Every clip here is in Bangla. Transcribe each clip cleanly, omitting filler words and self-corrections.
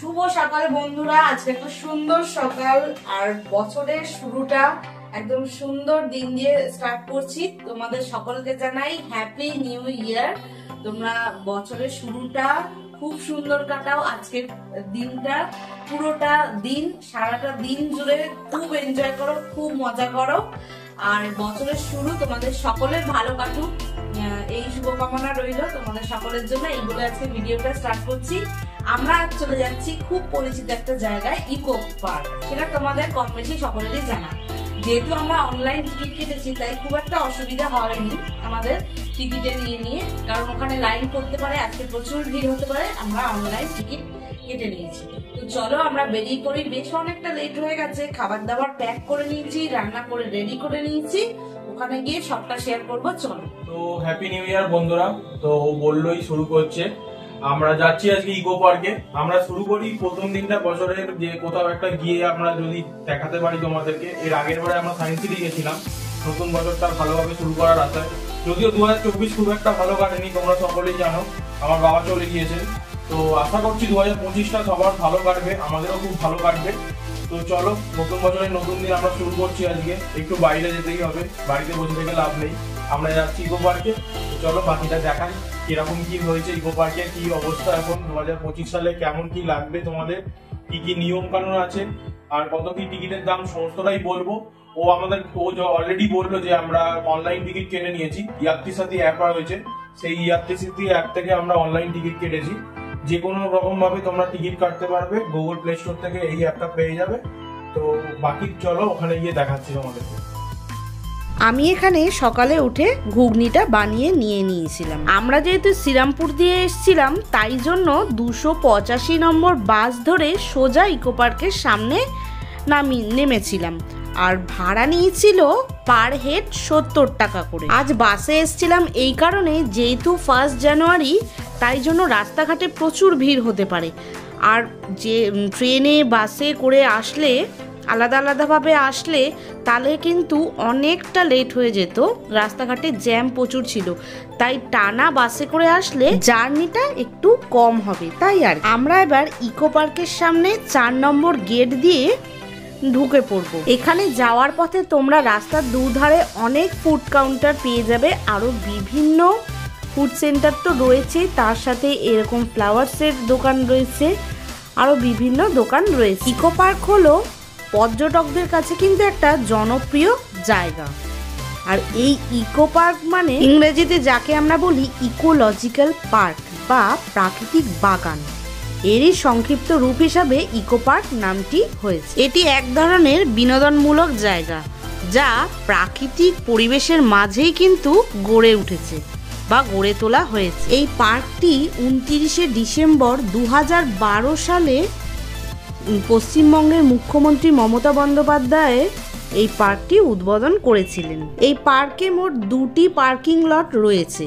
শুভ সকাল বন্ধুরা, আজকে একটা সুন্দর সকাল আর বছরের শুরুটা একদম সুন্দর দিন দিয়ে স্টার্ট করছি। তোমাদের সকলকে জানাই হ্যাপি নিউ ইয়ার। তোমরা বছরের শুরুটা খুব সুন্দর কাটাও। আজকের দিনটা পুরোটা দিন, সারাটা দিন জুড়ে খুব এনজয় করো, খুব মজা করো। আর বছরের শুরু তোমাদের সকলের ভালো কাটুক, এই শুভকামনা রইল তোমাদের সকলের জন্য। এই বলে আজকে ভিডিওটা স্টার্ট করছি। আমরা চলে যাচ্ছি খুব পরিচিত একটা জায়গায়, ইকো পার্ক। সেটা তোমাদের কম বেশি সকলেরই জানা। যেহেতু আমরা অনলাইন টিকিট কেটেছি, তাই খুব একটা অসুবিধা হয়নি আমাদের টিকিটের নিয়ে, কারণ ওখানে লাইন করতে পারে, আজকে প্রচুর ভিড় হতে পারে। আমরা অনলাইন টিকিট কেটে নিয়েছি। তো চলো আমরা বেরিয়ে পড়ি। বেশ অনেকটা লেট হয়ে গেছে। খাবার দাবার প্যাক করে নিয়েছি, রান্না করে রেডি করে নিয়েছি। ওখানে গিয়ে সবটা শেয়ার করবো। চলো। তো হ্যাপি নিউ ইয়ার বন্ধুরা। তো বললোই শুরু করছে। আমরা যাচ্ছি আজকে ইকো পার্কে। আমরা শুরু করি প্রথম দিনটা বছরের, যে কোথাও একটা গিয়ে আমরা যদি দেখাতে পারি তোমাদেরকে। এর আগের বারে আমরা সায়েন্স সিটি গেছিলাম নতুন বছরটা ভালোভাবে শুরু করার আশায়। যদিও 2024 খুব একটা ভালো কাটেনি, তোমরা সকলেই জানো। আমার বাবা চলে গিয়েছেন। তো আশা করছি 2025টা সবার ভালো কাটবে, আমাদেরও খুব ভালো কাটবে। তো চলো, নতুন বছরের নতুন দিন আমরা শুরু করছি আজকে। একটু বাইরে যেতেই হবে, বাড়িতে বসে থেকে লাভ নেই। আমরা যাচ্ছি ইকো পার্কে। চলো বাকিটা দেখাই কিরকম কি হয়েছে ইকো পার্কে, কি অবস্থা এখন 2025 সালে, কেমন কি লাগবে তোমাদের, কি কি নিয়ম কানুন আছে, আর কত কি টিকিটের দাম, সমস্তটাই বলবো। ও অলরেডি বললো যে আমরা অনলাইন টিকিট কেটে নিয়েছি। ইয়াত্রী সাথী অ্যাপ রয়েছে, সেই ইয়াত্রী সাথী অ্যাপ থেকে আমরা অনলাইন টিকিট কেটেছি। যে কোনো রকম ভাবে তোমরা টিকিট কাটতে পারবে, গুগল প্লে স্টোর থেকে এই অ্যাপটা পেয়ে যাবে। তো বাকি চলো ওখানে গিয়ে দেখাচ্ছি তোমাদেরকে। আমি এখানে সকালে উঠে ঘুগনিটা বানিয়ে নিয়ে নিয়েছিলাম। আমরা যেহেতু শ্রীরামপুর দিয়ে এসেছিলাম, তাই জন্য 285 নম্বর বাস ধরে সোজা ইকো পার্কের সামনে নেমেছিলাম। আর ভাড়া নিয়েছিল পার হেড 70 টাকা করে। আজ বাসে এসেছিলাম এই কারণে, যেহেতু 1 জানুয়ারি, তাই জন্য রাস্তাঘাটে প্রচুর ভিড় হতে পারে। আর যে ট্রেনে বাসে করে আসলে, আলাদা আলাদাভাবে আসলে, তাহলে কিন্তু অনেকটা লেট হয়ে যেত। রাস্তাঘাটে জ্যাম প্রচুর ছিল, তাই টানা বাসে করে আসলে জার্নিটা একটু কম হবে। তাই আর আমরা এবার ইকো পার্কের সামনে 4 নম্বর গেট দিয়ে ঢুকে পড়বো। এখানে যাওয়ার পথে তোমরা রাস্তার দুধারে অনেক ফুড কাউন্টার পেয়ে যাবে। আরো বিভিন্ন ফুড সেন্টার তো রয়েছে, তার সাথে এরকম ফ্লাওয়ার্সের দোকান রয়েছে, আরো বিভিন্ন দোকান রয়েছে। ইকো পার্ক হলো পর্যটকদের কাছে কিন্তু একটা জনপ্রিয় জায়গা। আর এই ইকো পার্ক মানে ইংরেজিতে যাকে আমরা বলি ইকোলজিক্যাল পার্ক বা প্রাকৃতিক বাগান, এরই সংক্ষিপ্ত রূপ হিসাবে ইকো পার্ক নামটি হয়েছে। এটি এক ধরনের বিনোদনমূলক জায়গা, যা প্রাকৃতিক পরিবেশের মাঝেই কিন্তু গড়ে উঠেছে বা গড়ে তোলা হয়েছে। এই পার্কটি 29শে ডিসেম্বর 2012 সালে পশ্চিমবঙ্গের মুখ্যমন্ত্রী মমতা বন্দ্যোপাধ্যায় এই পার্কটি উদ্বোধন করেছিলেন। এই পার্কে মোট 2টি পার্কিং লট রয়েছে।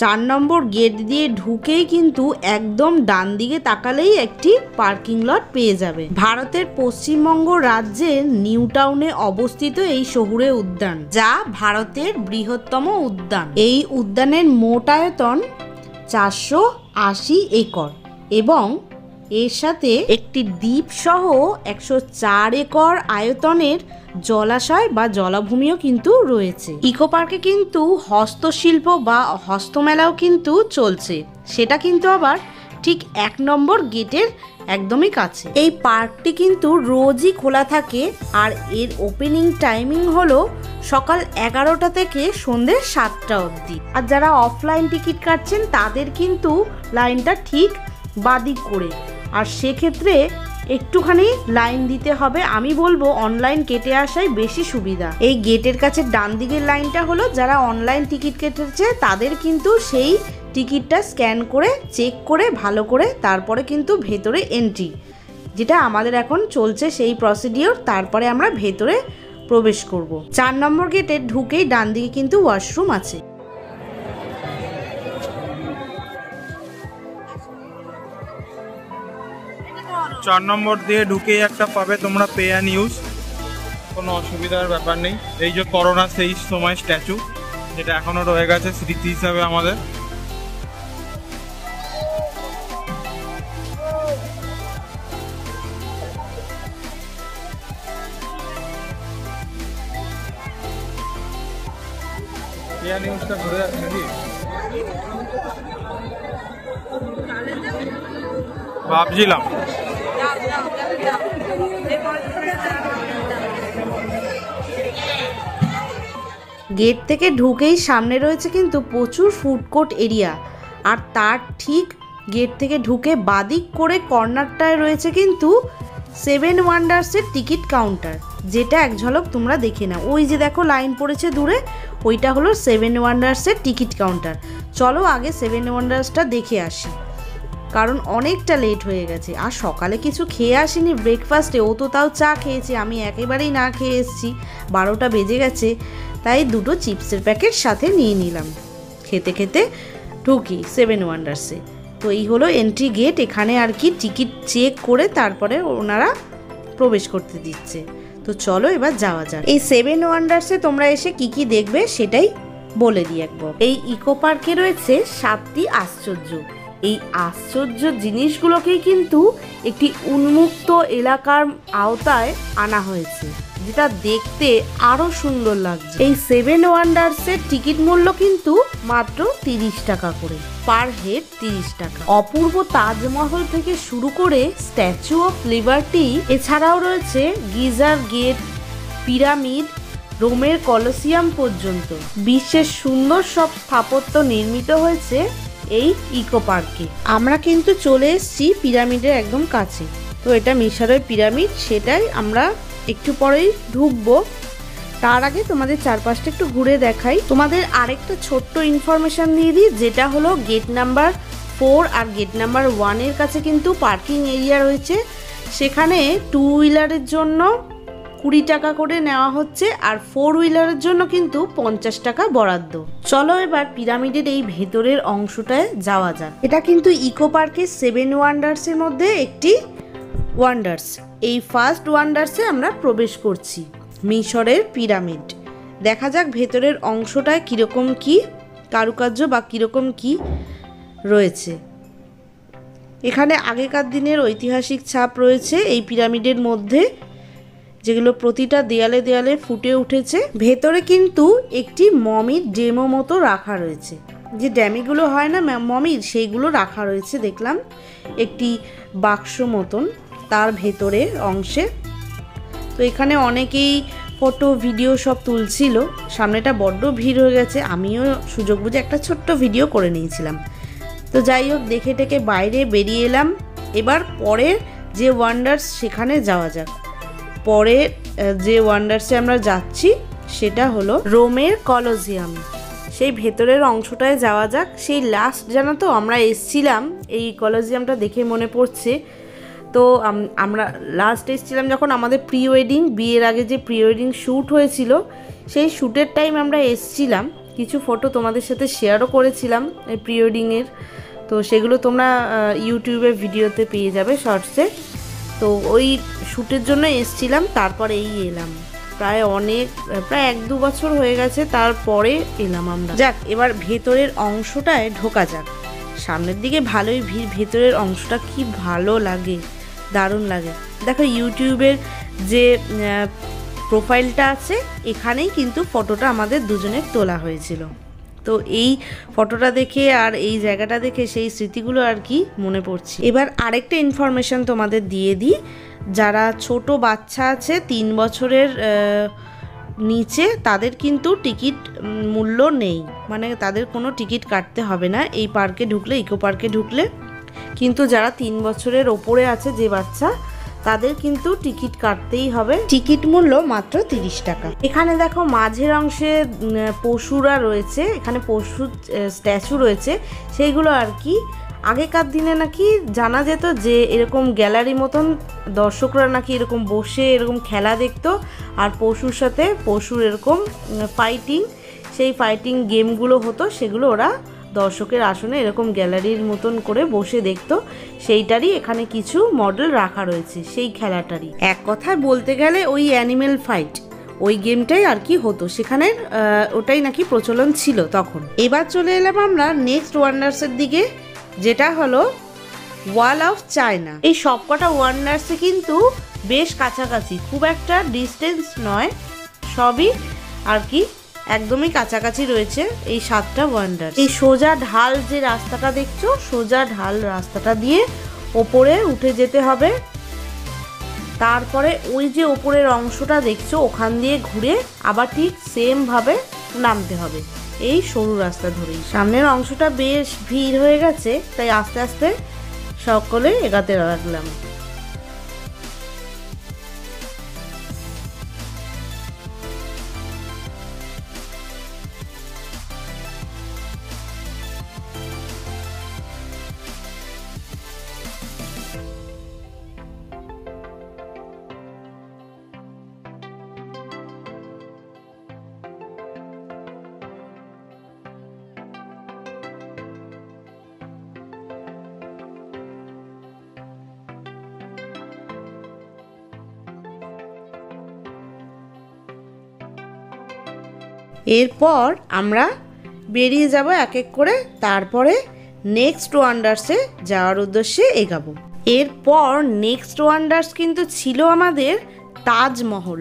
4 নম্বর গেট দিয়ে ঢুকেই কিন্তু একদম ডান দিকে তাকালেই একটি পার্কিং লট পেয়ে যাবে। ভারতের পশ্চিমবঙ্গ রাজ্যের নিউ টাউনে অবস্থিত এই শহুরে উদ্যান, যা ভারতের বৃহত্তম উদ্যান। এই উদ্যানের মোট আয়তন 480 একর এবং এর সাথে একটি দ্বীপ সহ 104 একর আয়তনের জলাশয় বা জলাভূমিও কিন্তু রয়েছে। ইকো পার্কে কিন্তু হস্তশিল্প বা হস্তমেলাও কিন্তু চলছে, সেটা কিন্তু আবার ঠিক 1 নম্বর গেটের একদমই কাছে। এই পার্কটি কিন্তু রোজই খোলা থাকে, আর এর ওপেনিং টাইমিং হলো সকাল 11টা থেকে সন্ধ্যে 7টা অবধি। আর যারা অফলাইন টিকিট কাটছেন, তাদের কিন্তু লাইনটা ঠিক বাদিক করে, আর সেক্ষেত্রে একটুখানি লাইন দিতে হবে। আমি বলবো অনলাইন কেটে আসাই বেশি সুবিধা। এই গেটের কাছে ডান দিকের লাইনটা হলো যারা অনলাইন টিকিট কেটেছে, তাদের কিন্তু সেই টিকিটটা স্ক্যান করে চেক করে ভালো করে তারপরে কিন্তু ভেতরে এন্ট্রি, যেটা আমাদের এখন চলছে সেই প্রসিডিওর। তারপরে আমরা ভেতরে প্রবেশ করব। 4 নম্বর গেটে ঢুকেই ডান দিকে কিন্তু ওয়াশরুম আছে। চার নম্বর দিয়ে ঢুকেই একটা পাবে তোমরা পে অ্যান্ড ইউজ, কোনো অসুবিধার ব্যাপার নেই। এই যে করোনা সেই সময় স্ট্যাচু, যেটা এখনো রয়ে গেছে স্মৃতি হিসাবে আমাদের। নিউজটা ঘুরে নাকি ভাবছিলাম। গেট থেকে ঢুকেই সামনে রয়েছে কিন্তু প্রচুর ফুড কোর্ট এরিয়া, আর তার ঠিক গেট থেকে ঢুকে বাদিক করে কর্নারটায় রয়েছে কিন্তু সেভেন ওয়ান্ডার্সের টিকিট কাউন্টার, যেটা এক ঝলক তোমরা দেখে নাও। ওই যে দেখো লাইন পড়েছে দূরে, ওইটা হলো সেভেন ওয়ান্ডার্সের টিকিট কাউন্টার। চলো আগে সেভেন ওয়ান্ডার্সটা দেখে আসি, কারণ অনেকটা লেট হয়ে গেছে। আর সকালে কিছু খেয়ে আসিনি ব্রেকফাস্টে, ও তো তাও চা খেয়েছে, আমি একেবারেই না খেয়ে এসেছি, 12টা বেজে গেছে। তাই দুটো চিপসের প্যাকেট সাথে নিয়ে নিলাম। খেতে খেতে ঢুকি সেভেন ওয়ান্ডার্সে। তো এই হলো এন্ট্রি গেট, এখানে আর কি টিকিট চেক করে তারপরে ওনারা প্রবেশ করতে দিচ্ছে। তো চলো এবার যাওয়া যাক। এই সেভেন ওয়ান্ডার্সে তোমরা এসে কি কি দেখবে সেটাই বলে দিই একবার। এই ইকো পার্কে রয়েছে 7টি আশ্চর্য। এই আশ্চর্য জিনিসগুলোকেই কিন্তু একটি উন্মুক্ত এলাকার আওতায় আনা হয়েছে, যেটা দেখতে আরো সুন্দর লাগছে। এই সেভেন ওয়ান্ডার্সের টিকিট মূল্য কিন্তু মাত্র 30 টাকা করে, পার হেড 30 টাকা। অপূর্ব তাজমহল থেকে শুরু করে স্ট্যাচু অফ লিবার্টি, এছাড়াও রয়েছে গিজার গেট, পিরামিড, রোমের কলোসিয়াম পর্যন্ত বিশ্বের সুন্দর সব স্থাপত্য নির্মিত হয়েছে এই ইকো পার্কে। আমরা কিন্তু চলে এসেছি পিরামিডের একদম কাছে। তো এটা মিশরের পিরামিড, সেটাই আমরা একটু পরেই ঢুকবো। তার আগে তোমাদের চারপাশটা একটু ঘুরে দেখাই। তোমাদের আরেকটা ছোট্ট ইনফরমেশন দিয়ে দিই, যেটা হলো গেট নাম্বার 4 আর গেট নাম্বার 1 এর কাছে কিন্তু পার্কিং এরিয়া রয়েছে। সেখানে 2 হুইলারের জন্য 20 টাকা করে নেওয়া হচ্ছে, আর 4 হুইলারের জন্য কিন্তু 50 টাকা বরাদ্দ। চলো এবার পিরামিডের এই ভেতরের অংশটায় যাওয়া যাক। এটা কিন্তু ইকো পার্কের 7 ওয়ান্ডার্সের মধ্যে একটি ওয়ান্ডার্স। এই ফার্স্ট ওয়ান্ডার্সে আমরা প্রবেশ করছি, মিশরের পিরামিড। দেখা যাক ভেতরের অংশটায় কীরকম কি কারুকার্য বা কীরকম কি রয়েছে। এখানে আগেকার দিনের ঐতিহাসিক ছাপ রয়েছে এই পিরামিডের মধ্যে, যেগুলো প্রতিটা দেয়ালে দেয়ালে ফুটে উঠেছে। ভেতরে কিন্তু একটি মমির ডেমো মতো রাখা রয়েছে, যে ড্যামিগুলো হয় না মমির, সেইগুলো রাখা রয়েছে দেখলাম একটি বাক্স মতন তার ভেতরের অংশে। তো এখানে অনেকেই ফটো ভিডিও সব তুলছিল, সামনেটা বড্ড ভিড় হয়ে গেছে, আমিও সুযোগ বুঝে একটা ছোট্ট ভিডিও করে নিয়েছিলাম। তো যাই হোক, দেখে টেকে বাইরে বেরিয়ে এলাম। এবার পরের যে ওয়ান্ডার্স সেখানে যাওয়া যাক। পরে যে ওয়ান্ডার্সে আমরা যাচ্ছি সেটা হলো রোমের কলোসিয়াম। সেই ভেতরের অংশটায় যাওয়া যাক। সেই লাস্ট জানো তো আমরা এসছিলাম, এই কলোসিয়ামটা দেখে মনে পড়ছে। তো আমরা লাস্ট এসছিলাম যখন আমাদের প্রি ওয়েডিং, বিয়ের আগে যে প্রি ওয়েডিং শ্যুট হয়েছিল, সেই শ্যুটের টাইম আমরা এসছিলাম। কিছু ফটো তোমাদের সাথে শেয়ারও করেছিলাম এই প্রি ওয়েডিংয়ের। তো সেগুলো তোমরা ইউটিউবে ভিডিওতে পেয়ে যাবে, শর্টসে। তো ওই শ্যুটের জন্য এসছিলাম, তারপরে এই এলাম। প্রায় 1-2 বছর হয়ে গেছে, তারপরে এলাম আমরা। যাক, এবার ভেতরের অংশটায় ঢোকা যাক। সামনের দিকে ভালোই ভিড়, ভেতরের অংশটা কি ভালো লাগে, দারুণ লাগে। দেখো ইউটিউবের যে প্রোফাইলটা আছে, এখানেই কিন্তু ফটোটা আমাদের দুজনের তোলা হয়েছিল। তো এই ফটোটা দেখে আর এই জায়গাটা দেখে সেই স্মৃতিগুলো আর কি মনে পড়ছে। এবার আরেকটা ইনফরমেশন তোমাদের দিয়ে দিই, যারা ছোট বাচ্চা আছে 3 বছরের নিচে, তাদের কিন্তু টিকিট মূল্য নেই, মানে তাদের কোনো টিকিট কাটতে হবে না এই পার্কে ঢুকলে, ইকো পার্কে ঢুকলে। কিন্তু যারা 3 বছরের ওপরে আছে যে বাচ্চা, তাদের কিন্তু টিকিট কাটতেই হবে। টিকিট মূল্য মাত্র 30 টাকা। এখানে দেখো মাঝের অংশে পশুরা রয়েছে, এখানে পশু স্ট্যাচু রয়েছে, সেইগুলো আর কি আগেকার দিনে নাকি জানা যেত যে এরকম গ্যালারি মতন দর্শকরা নাকি এরকম বসে এরকম খেলা দেখতো, আর পশুর সাথে পশুর এরকম ফাইটিং, সেই ফাইটিং গেমগুলো হতো, সেগুলো ওরা দর্শকের আসনে এরকম গ্যালারির মতন করে বসে দেখতো। সেইটারই এখানে কিছু মডেল রাখা রয়েছে, সেই খেলাটারই। এক কথায় বলতে গেলে ওই অ্যানিমেল ফাইট, ওই গেমটাই আর কি হতো সেখানে, ওটাই নাকি প্রচলন ছিল তখন। এবার চলে এলাম আমরা নেক্সট ওয়ান্ডার্সের দিকে, যেটা হলো ওয়াল অফ চায়না। এই সবকটা ওয়ান্ডার্সে কিন্তু বেশ কাছাকাছি, খুব একটা ডিস্টেন্স নয়, সবই আর কি একদমই কাছাকাছি রয়েছে এই 7টা ওয়ান্ডার। এই সোজা ঢাল যে রাস্তাটা দেখছো, সোজা ঢাল রাস্তাটা দিয়ে ওপরে উঠে যেতে হবে। তারপরে ওই যে ওপরের অংশটা দেখছো ওখান দিয়ে ঘুরে আবার ঠিক সেম ভাবে নামতে হবে এই সরু রাস্তা ধরেই। সামনের অংশটা বেশ ভিড় হয়ে গেছে, তাই আস্তে আস্তে সকলে এগাতে লাগলাম। এরপর আমরা বেরিয়ে যাব এক এক করে, তারপরে নেক্সট ওয়ান্ডার্সে যাওয়ার উদ্দেশ্যে এগাবো। এরপর নেক্সট ওয়ান্ডার্স কিন্তু ছিল আমাদের তাজমহল।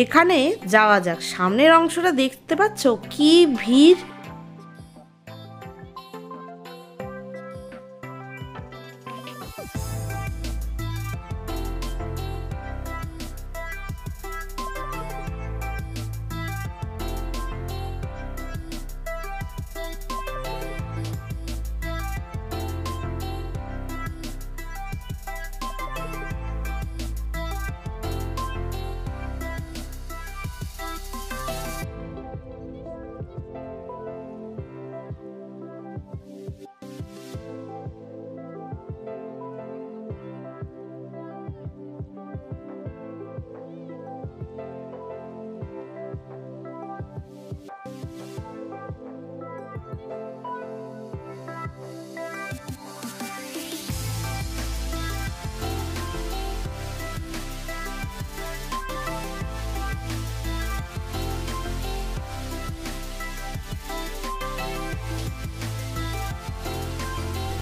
এখানে যাওয়া যাক। সামনের অংশটা দেখতে পাচ্ছ কি ভিড়।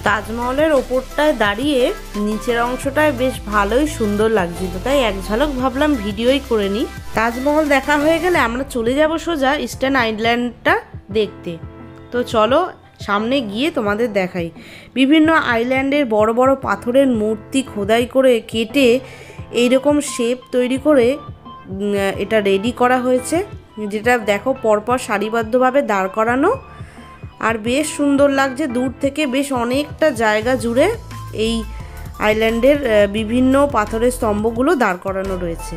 তাজমহলের ওপরটায় দাঁড়িয়ে নিচের অংশটায় বেশ ভালোই সুন্দর লাগছিল, তাই এক ঝলক ভাবলাম ভিডিওই করে নিই। তাজমহল দেখা হয়ে গেলে আমরা চলে যাব সোজা ইস্টার্ন আইল্যান্ডটা দেখতে। তো চলো সামনে গিয়ে তোমাদের দেখাই। বিভিন্ন আইল্যান্ডের বড় বড় পাথরের মূর্তি খোদাই করে কেটে এইরকম শেপ তৈরি করে এটা রেডি করা হয়েছে, যেটা দেখো পরপর সারিবদ্ধভাবে দাঁড় করানো। আর বেশ সুন্দর লাগছে দূর থেকে। বেশ অনেকটা জায়গা জুড়ে এই আইল্যান্ডের বিভিন্ন পাথরের স্তম্ভগুলো দাঁড় করানো রয়েছে।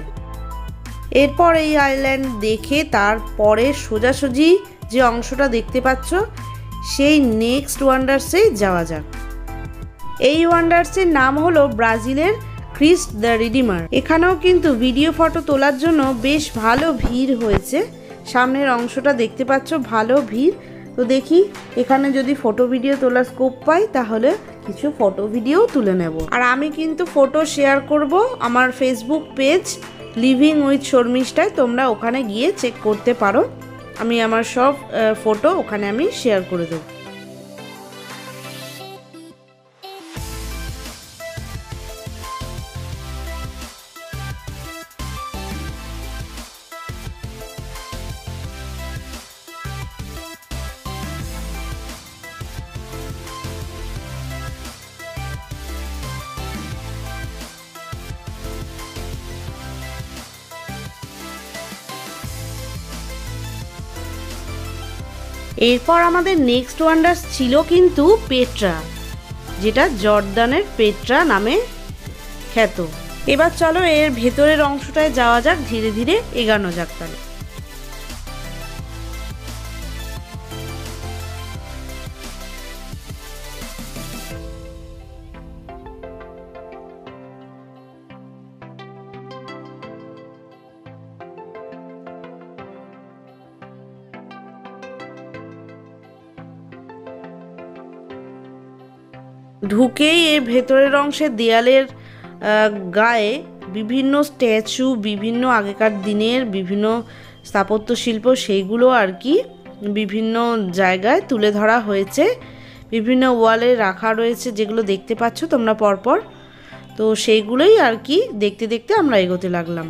এরপর এই আইল্যান্ড দেখে তারপরে সোজাসুজি যে অংশটা দেখতে পাচ্ছ সেই নেক্সট ওয়ান্ডার্সে যাওয়া যাক। এই ওয়ান্ডার্সের নাম হলো ব্রাজিলের ক্রিস্ট দ্য রিডিমার। এখানেও কিন্তু ভিডিও ফটো তোলার জন্য বেশ ভালো ভিড় হয়েছে। সামনের অংশটা দেখতে পাচ্ছ ভালো ভিড়। তো দেখি এখানে যদি ফটো ভিডিও তোলার স্কোপ পাই তাহলে কিছু ফটো ভিডিও তুলে নেব। আর আমি কিন্তু ফটো শেয়ার করব আমার ফেসবুক পেজ লিভিং উইথ শর্মিষ্ঠায়, তোমরা ওখানে গিয়ে চেক করতে পারো। আমি আমার সব ফটো ওখানে আমি শেয়ার করে দেবো। এরপর আমাদের নেক্সট ওয়ান্ডার্স ছিল কিন্তু পেট্রা, যেটা জর্দানের পেট্রা নামে খ্যাত। এবার চলো এর ভেতরের অংশটায় যাওয়া যাক, ধীরে ধীরে এগানো যাক। তাহলে ঢুকেই এর ভেতরের অংশের দেয়ালের গায়ে বিভিন্ন স্ট্যাচু, বিভিন্ন আগেকার দিনের বিভিন্ন স্থাপত্য শিল্প, সেইগুলো আর কি বিভিন্ন জায়গায় তুলে ধরা হয়েছে, বিভিন্ন ওয়ালে রাখা রয়েছে, যেগুলো দেখতে পাচ্ছ তোমরা পরপর। তো সেইগুলোই আর কি দেখতে দেখতে আমরা এগোতে লাগলাম।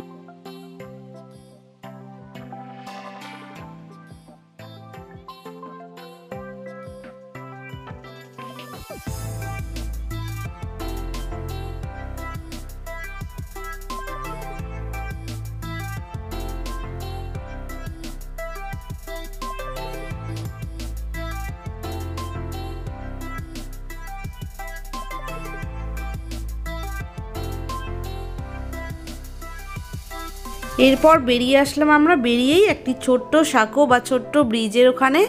এরপর বেরিয়ে আসলাম আমরা। বেরিয়েই একটি ছোট্ট সাঁকো বা ছোট্ট ব্রিজের ওখানে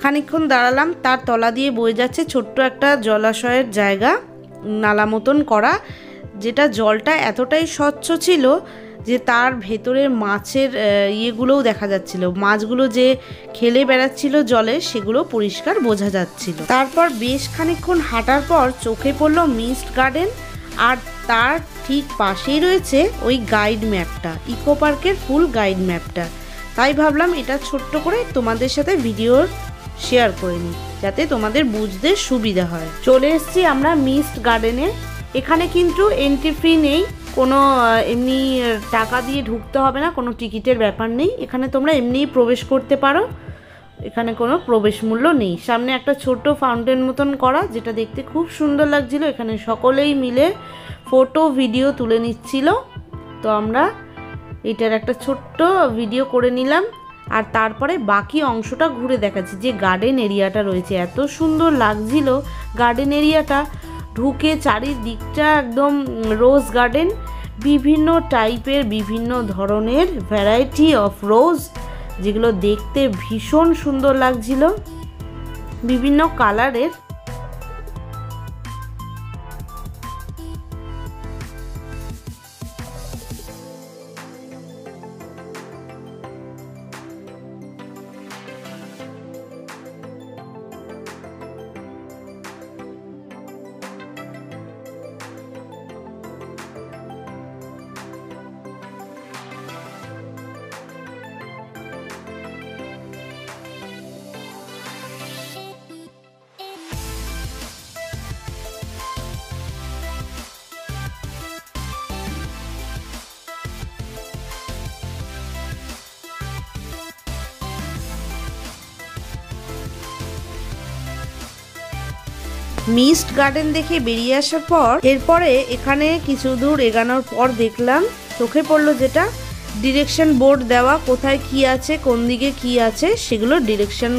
খানিকক্ষণ দাঁড়ালাম। তার তলা দিয়ে বয়ে যাচ্ছে ছোট্ট একটা জলাশয়ের জায়গা, নালা মতন করা, যেটা জলটা এতটাই স্বচ্ছ ছিল যে তার ভেতরের মাছের ইয়েগুলোও দেখা যাচ্ছিল, মাছগুলো যে খেলে বেড়াচ্ছিল জলে সেগুলো পরিষ্কার বোঝা যাচ্ছিল। তারপর বেশ খানিকক্ষণ হাঁটার পর চোখে পড়লো মিস্ট গার্ডেন, আর তার ঠিক পাশেই রয়েছে ওই গাইড ম্যাপটা, ইকো পার্কের ফুল গাইড ম্যাপটা। তাই ভাবলাম এটা ছোট্ট করে তোমাদের সাথে ভিডিও শেয়ার করে নিই, যাতে তোমাদের বুঝতে সুবিধা হয়। চলে এসেছি আমরা মিস্ট গার্ডেনে। এখানে কিন্তু এন্ট্রি ফি নেই, কোনো এমনি টাকা দিয়ে ঢুকতে হবে না, কোনো টিকিটের ব্যাপার নেই। এখানে তোমরা এমনিই প্রবেশ করতে পারো, এখানে কোনো প্রবেশ মূল্য নেই। সামনে একটা ছোট ফাউন্টেন মতন করা, যেটা দেখতে খুব সুন্দর লাগছিল। এখানে সকলেই মিলে ফটো ভিডিও তুলে নিচ্ছিল, তো আমরা এটার একটা ছোট্ট ভিডিও করে নিলাম। আর তারপরে বাকি অংশটা ঘুরে দেখাচ্ছি, যে গার্ডেন এরিয়াটা রয়েছে এত সুন্দর লাগছিল। গার্ডেন এরিয়াটা ঢুকে চারিদিকটা একদম রোজ গার্ডেন, বিভিন্ন টাইপের বিভিন্ন ধরনের ভ্যারাইটি অফ রোজ, যেগুলো দেখতে ভীষণ সুন্দর লাগছিল, বিভিন্ন কালারের। মিস্ট গার্ডেন দেখে বেরিয়ে আসার পর এরপরে এখানে কিছু দূর এগানোর পর দেখলাম, চোখে পড়লো যেটা ডিরেকশন বোর্ড দেওয়া, কোথায় কি আছে, কোন দিকে কি আছে সেগুলো ডিরেকশন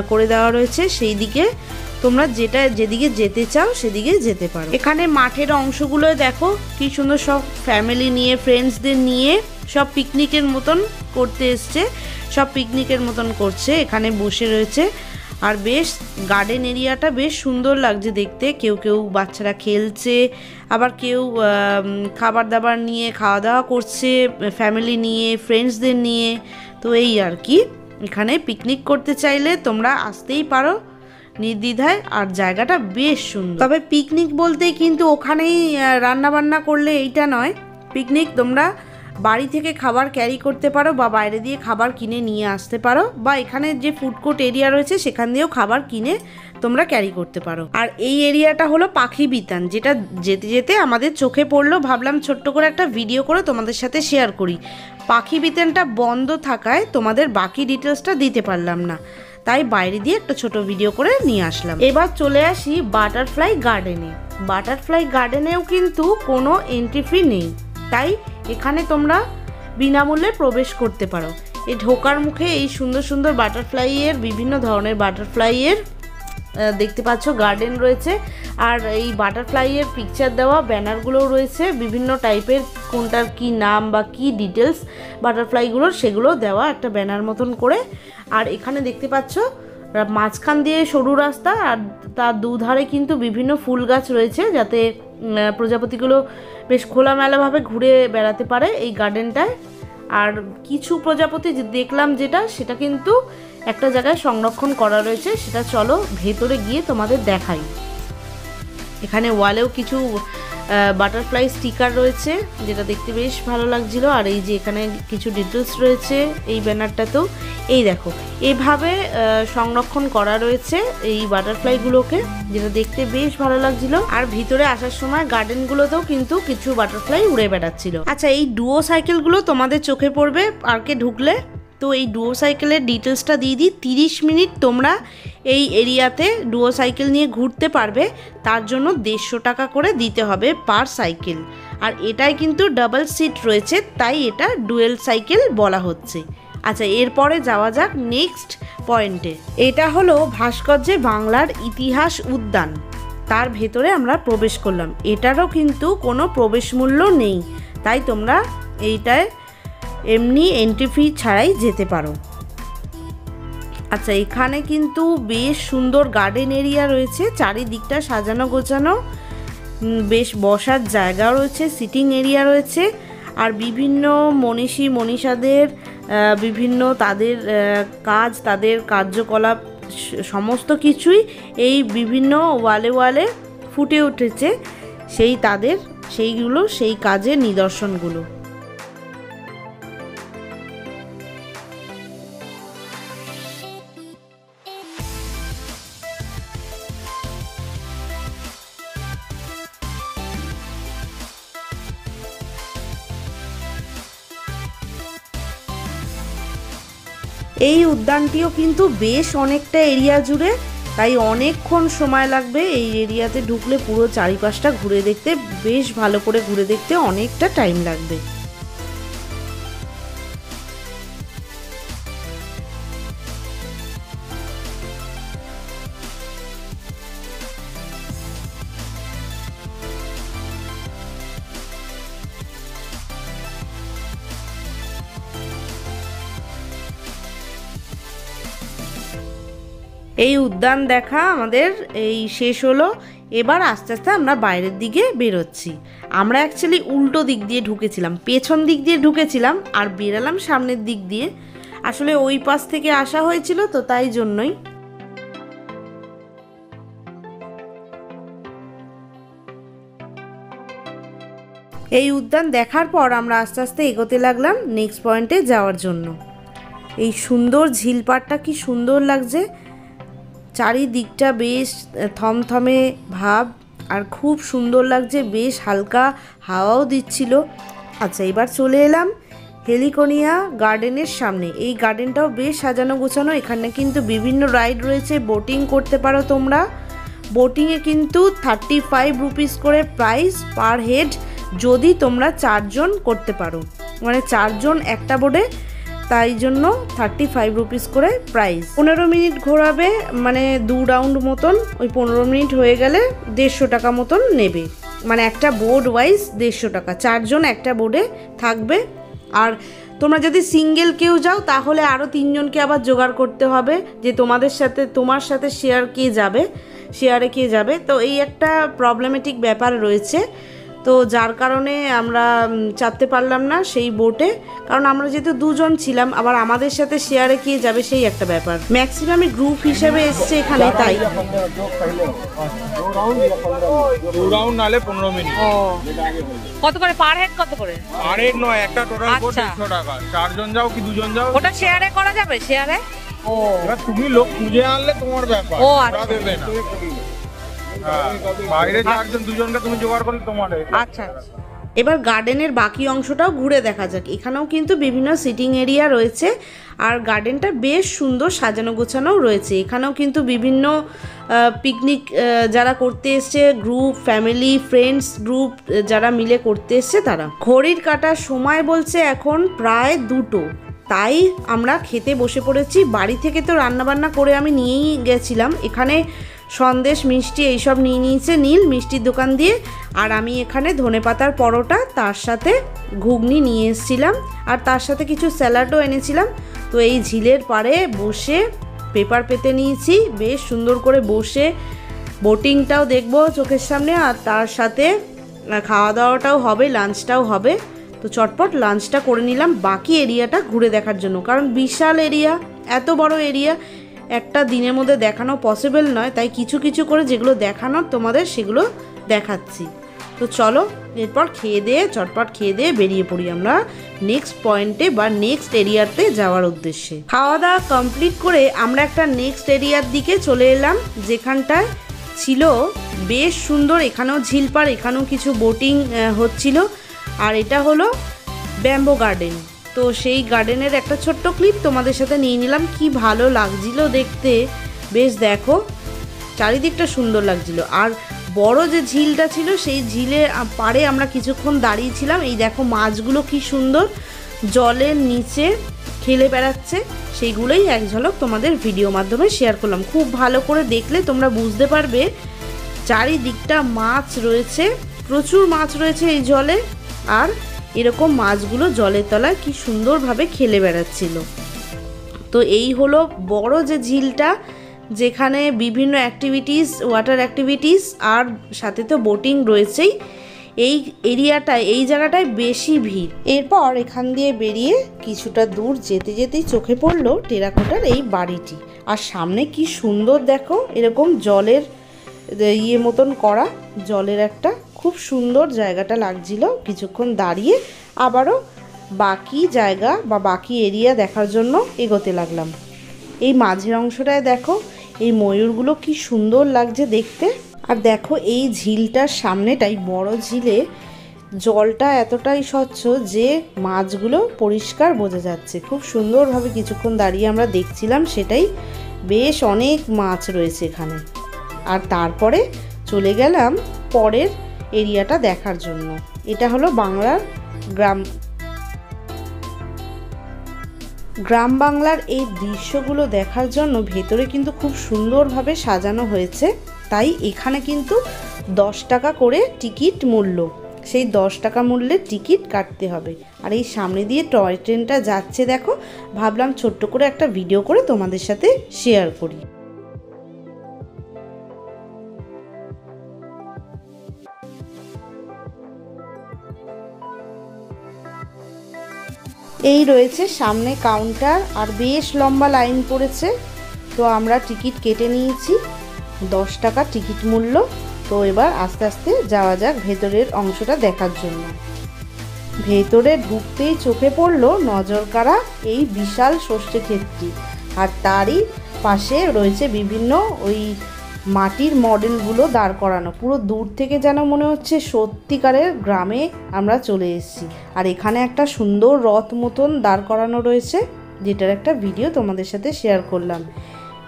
করে দেওয়া রয়েছে। সেই দিকে তোমরা যেদিকে যেতে চাও সেদিকে যেতে পারো। এখানে মাঠের অংশগুলো দেখো কি সুন্দর, সব ফ্যামিলি নিয়ে ফ্রেন্ডসদের নিয়ে সব পিকনিকের মতন করতে এসছে, সব পিকনিকের মতন করছে, এখানে বসে রয়েছে। আর বেশ গার্ডেন এরিয়াটা বেশ সুন্দর লাগছে দেখতে। কেউ কেউ বাচ্চারা খেলছে, আবার কেউ খাবার দাবার নিয়ে খাওয়া দাওয়া করছে ফ্যামিলি নিয়ে, ফ্রেন্ডসদের নিয়ে। তো এই আর কি, এখানে পিকনিক করতে চাইলে তোমরা আসতেই পারো নির্দ্বিধায়, আর জায়গাটা বেশ সুন্দর। তবে পিকনিক বলতেই কিন্তু ওখানেই রান্না বান্না করলে এইটা নয়, পিকনিক তোমরা বাড়ি থেকে খাবার ক্যারি করতে পারো, বা বাইরে দিয়ে খাবার কিনে নিয়ে আসতে পারো, বা এখানে যে ফুড কোর্ট এরিয়া রয়েছে সেখান দিয়েও খাবার কিনে তোমরা ক্যারি করতে পারো। আর এই এরিয়াটা হলো পাখি বিতান, যেটা যেতে যেতে আমাদের চোখে পড়লো, ভাবলাম ছোট্ট করে একটা ভিডিও করে তোমাদের সাথে শেয়ার করি। পাখি বিতানটা বন্ধ থাকায় তোমাদের বাকি ডিটেলসটা দিতে পারলাম না, তাই বাইরে দিয়ে একটা ছোট ভিডিও করে নিয়ে আসলাম। এবার চলে আসি বাটারফ্লাই গার্ডেনে। বাটারফ্লাই গার্ডেনেও কিন্তু কোনো এন্ট্রি ফি নেই, তাই এখানে তোমরা বিনামূল্যে প্রবেশ করতে পারো। এই ঢোকার মুখে এই সুন্দর সুন্দর বাটারফ্লাইয়ের, বিভিন্ন ধরনের বাটারফ্লাইয়ের দেখতে পাচ্ছ গার্ডেন রয়েছে। আর এই বাটারফ্লাইয়ের পিকচার দেওয়া ব্যানারগুলোও রয়েছে, বিভিন্ন টাইপের, কোনটার কি নাম বা কি ডিটেলস বাটারফ্লাইগুলোর সেগুলো দেওয়া একটা ব্যানার মতন করে। আর এখানে দেখতে পাচ্ছ মাঝখান দিয়ে সরু রাস্তা, আর তার দুধারে কিন্তু বিভিন্ন ফুল গাছ রয়েছে, যাতে প্রজাপতিগুলো বেশ খোলামেলাভাবে ঘুরে বেড়াতে পারে এই গার্ডেনটায়। আর কিছু প্রজাপতি দেখলাম সেটা কিন্তু একটা জায়গায় সংরক্ষণ করা রয়েছে, সেটা চলো ভেতরে গিয়ে তোমাদের দেখাই। এখানে ওয়ালেও কিছু বাটারফ্লাই স্টিকার রয়েছে, যেটা দেখতে বেশ ভালো লাগছিল। আর এই যে এখানে কিছু ডিটেলস রয়েছে এই ব্যানারটাতেও, এই দেখো এভাবে সংরক্ষণ করা রয়েছে এই বাটারফ্লাইগুলোকে, যেটা দেখতে বেশ ভালো লাগছিল। আর ভিতরে আসার সময় গার্ডেনগুলোতেও কিন্তু কিছু বাটারফ্লাই উড়ে বেড়াচ্ছিল। আচ্ছা, এই ডুও সাইকেলগুলো তোমাদের চোখে পড়বে পার্কে ঢুকলে। তো এই ডুও সাইকেলের ডিটেলসটা দিয়ে দিই। 30 মিনিট তোমরা এই এরিয়াতে ডুও সাইকেল নিয়ে ঘুরতে পারবে, তার জন্য 150 টাকা করে দিতে হবে পার সাইকেল। আর এটাই কিন্তু ডাবল সিট রয়েছে, তাই এটা ডুয়েল সাইকেল বলা হচ্ছে। আচ্ছা, এরপরে যাওয়া যাক নেক্সট পয়েন্টে। এটা হলো ভাস্কর্যে বাংলার ইতিহাস উদ্যান, তার ভেতরে আমরা প্রবেশ করলাম। এটারও কিন্তু কোনো প্রবেশ মূল্য নেই, তাই তোমরা এইটায় এমনি এন্ট্রি ফি ছাড়াই যেতে পারো। আচ্ছা, এখানে কিন্তু বেশ সুন্দর গার্ডেন এরিয়া রয়েছে, চারিদিকটা সাজানো গোছানো, বেশ বসার জায়গা রয়েছে, সিটিং এরিয়া রয়েছে, আর বিভিন্ন মনীষী মনীষাদের বিভিন্ন তাদের কাজ, তাদের কার্যকলাপ সমস্ত কিছুই এই বিভিন্ন ওয়ালে ফুটে উঠেছে, সেই কাজের নিদর্শনগুলো। এই উদ্যানটিও কিন্তু বেশ অনেকটা এরিয়া জুড়ে, তাই অনেকক্ষণ সময় লাগবে এই এরিয়াতে ঢুকলে। পুরো চারিপাশটা ঘুরে দেখতে, বেশ ভালো করে ঘুরে দেখতে অনেকটা টাইম লাগবে। এই উদ্যান দেখা আমাদের এই শেষ হলো। এবার আস্তে আস্তে আমরা বাইরের দিকে বেরোচ্ছি। আমরা অ্যাকচুয়ালি উল্টো দিক দিয়ে ঢুকেছিলাম, পেছন দিক দিয়ে ঢুকেছিলাম আর বেরালাম সামনের দিক দিয়ে। আসলে ওই পাশ থেকে আসা হয়েছিল তো, তাই জন্যই। এই উদ্যান দেখার পর আমরা আস্তে আস্তে এগোতে লাগলাম নেক্সট পয়েন্টে যাওয়ার জন্য। এই সুন্দর ঝিলপাড়টা কি সুন্দর লাগছে, চারিদিকটা বেশ থমথমে ভাব আর খুব সুন্দর লাগছে, বেশ হালকা হাওয়াও দিচ্ছিল। আচ্ছা, এবার চলে এলাম হেলিকোনিয়া গার্ডেনের সামনে। এই গার্ডেনটাও বেশ সাজানো গোছানো, এখানে কিন্তু বিভিন্ন রাইড রয়েছে, বোটিং করতে পারো তোমরা। বোটিংয়ে কিন্তু 35 রুপিস করে প্রাইস পার হেড, যদি তোমরা 4 জন করতে পারো, মানে 4 জন একটা বোটে, তাই জন্য 35 রুপিস করে প্রাইস। 15 মিনিট ঘোরাবে, মানে 2 রাউন্ড মতন, ওই 15 মিনিট হয়ে গেলে 150 টাকা মতন নেবে, মানে একটা বোর্ড ওয়াইজ 150 টাকা। 4 জন একটা বোর্ডে থাকবে। আর তোমরা যদি সিঙ্গেল কেউ যাও তাহলে আরও 3 জনকে আবার জোগাড় করতে হবে, যে তোমার সাথে শেয়ারে কে যাবে। তো এই একটা প্রবলেমেটিক ব্যাপার রয়েছে, তো যার কারণে আমরা চাপতে পারলাম না সেই বোটে, কারণ আমরা যেহেতু 2 জন ছিলাম, আবার আমাদের সাথে শেয়ারে কে যাবে সেই একটা ব্যাপার। ম্যাক্সিমামই গ্রুপ হিসেবে এসছে এখানে, তাই 2 রাউন্ড নালে 15 মিনিট। কত করে পার হেড? কত করে পার হেড নয়, একটা টোটাল বোট 150 টাকা। 4 জন যাও কি 2 জন যাও, ওটা শেয়ারে করা যাবে? শেয়ারে ও, এবার তুমি লোক খুঁজে আনলে তোমার ব্যাপার, ও ওরা দেবে না। বাইরে 4 জন 2 জনকে তুমি জোগাড় করলে তোমার। আচ্ছা, এবার গার্ডেনের বাকি অংশটাও ঘুরে দেখা যাক। এখানেও কিন্তু বিভিন্ন সিটিং এরিয়া রয়েছে, আর গার্ডেনটা বেশ সুন্দর সাজানো গোছানোও রয়েছে। এখানেও কিন্তু বিভিন্ন পিকনিক যারা করতে এসছে, গ্রুপ, ফ্যামিলি, ফ্রেন্ডস গ্রুপ যারা মিলে করতে এসছে তারা। ঘড়ির কাটার সময় বলছে এখন প্রায় 2টো, তাই আমরা খেতে বসে পড়েছি। বাড়ি থেকে তো রান্নাবান্না করে আমি নিয়েই গেছিলাম, এখানে সন্দেশ মিষ্টি এইসব নিয়ে নিয়েছে নীল মিষ্টির দোকান দিয়ে, আর আমি এখানে ধনেপাতার পরোটা, তার সাথে ঘুগনি নিয়ে এসেছিলাম, আর তার সাথে কিছু স্যালাডও এনেছিলাম। তো এই ঝিলের পাড়ে বসে পেপার পেতে নিয়েছি, বেশ সুন্দর করে বসে বোটিংটাও দেখবো চোখের সামনে, আর তার সাথে খাওয়া দাওয়াটাও হবে, লাঞ্চটাও হবে। তো চটপট লাঞ্চটা করে নিলাম বাকি এরিয়াটা ঘুরে দেখার জন্য, কারণ বিশাল এরিয়া, এত বড় এরিয়া একটা দিনের মধ্যে দেখানো পসিবল নয়, তাই কিছু কিছু করে যেগুলো দেখানোর তোমাদের সেগুলো দেখাচ্ছি। তো চলো এরপর চটপট খেয়ে দিয়ে বেরিয়ে পড়ি আমরা নেক্সট পয়েন্টে বা নেক্সট এরিয়াতে যাওয়ার উদ্দেশ্যে। খাওয়া দাওয়া কমপ্লিট করে আমরা একটা নেক্সট এরিয়ার দিকে চলে এলাম, যেখানটায় ছিল বেশ সুন্দর, এখানেও ঝিলপাড়, এখানেও কিছু বোটিং হচ্ছিল, আর এটা হলো ব্যাম্বো গার্ডেন। তো সেই গার্ডেনের একটা ছোট্ট ক্লিপ তোমাদের সাথে নিয়ে নিলাম। কি ভালো লাগছিল দেখতে, বেশ দেখো চারিদিকটা সুন্দর লাগছিল। আর বড় যে ঝিলটা ছিল সেই ঝিলের পাড়ে আমরা কিছুক্ষণ দাঁড়িয়েছিলাম। এই দেখো মাছগুলো কি সুন্দর জলের নিচে খেলে বেড়াচ্ছে, সেইগুলোই এক ঝলক তোমাদের ভিডিও মাধ্যমে শেয়ার করলাম। খুব ভালো করে দেখলে তোমরা বুঝতে পারবে চারিদিকটা মাছ রয়েছে, প্রচুর মাছ রয়েছে এই জলে। আর এরকম মাছগুলো জলের তলায় কি সুন্দরভাবে খেলে বেড়াচ্ছিল। তো এই হলো বড় যে ঝিলটা, যেখানে বিভিন্ন অ্যাক্টিভিটিস, ওয়াটার অ্যাক্টিভিটিস আর সাথে তো বোটিং রয়েছেই। এই এরিয়াটায়, এই জায়গাটায় বেশি ভিড়। এরপর এখান দিয়ে বেরিয়ে কিছুটা দূর যেতে যেতেই চোখে পড়লো টেরাকোটার এই বাড়িটি। আর সামনে কি সুন্দর দেখো, এরকম জলের মতন করা, জলের একটা খুব সুন্দর জায়গাটা লাগছিল। কিছুক্ষণ দাঁড়িয়ে আবারও বাকি জায়গা বা বাকি এরিয়া দেখার জন্য এগোতে লাগলাম। এই মাঝের অংশটায় দেখো এই ময়ূরগুলো কি সুন্দর লাগছে দেখতে। আর দেখো এই ঝিলটার সামনেটাই, বড় ঝিলে জলটা এতটাই স্বচ্ছ যে মাছগুলো পরিষ্কার বোঝা যাচ্ছে। খুব সুন্দরভাবে কিছুক্ষণ দাঁড়িয়ে আমরা দেখছিলাম সেটাই। বেশ অনেক মাছ রয়েছে এখানে। আর তারপরে চলে গেলাম পরের এরিয়াটা দেখার জন্য। এটা হলো বাংলার গ্রাম বাংলার এই দৃশ্যগুলো দেখার জন্য ভেতরে কিন্তু খুব সুন্দরভাবে সাজানো হয়েছে। তাই এখানে কিন্তু 10 টাকা করে টিকিট মূল্য, সেই 10 টাকা মূল্যের টিকিট কাটতে হবে। আর এই সামনে দিয়ে টয় ট্রেনটা যাচ্ছে দেখো, ভাবলাম ছোট্ট করে একটা ভিডিও করে তোমাদের সাথে শেয়ার করি। এই রয়েছে সামনে কাউন্টার, আর বেশ লম্বা লাইন পড়েছে। তো আমরা টিকিট কেটে নিয়েছি, 10 টাকা টিকিট মূল্য। তো এবার আস্তে আস্তে যাওয়া যাক ভেতরের অংশটা দেখার জন্য। ভেতরে ঢুকতেই চোখে পড়লো নজর কাড়া এই বিশাল সর্ষে ক্ষেতটি। আর তারই পাশে রয়েছে বিভিন্ন ওই মাটির মডেলগুলো দাঁড় করানো। পুরো দূর থেকে যেন মনে হচ্ছে সত্যিকারের গ্রামে আমরা চলে এসেছি। আর এখানে একটা সুন্দর রথ মতন দাঁড় করানো রয়েছে, যেটার একটা ভিডিও তোমাদের সাথে শেয়ার করলাম।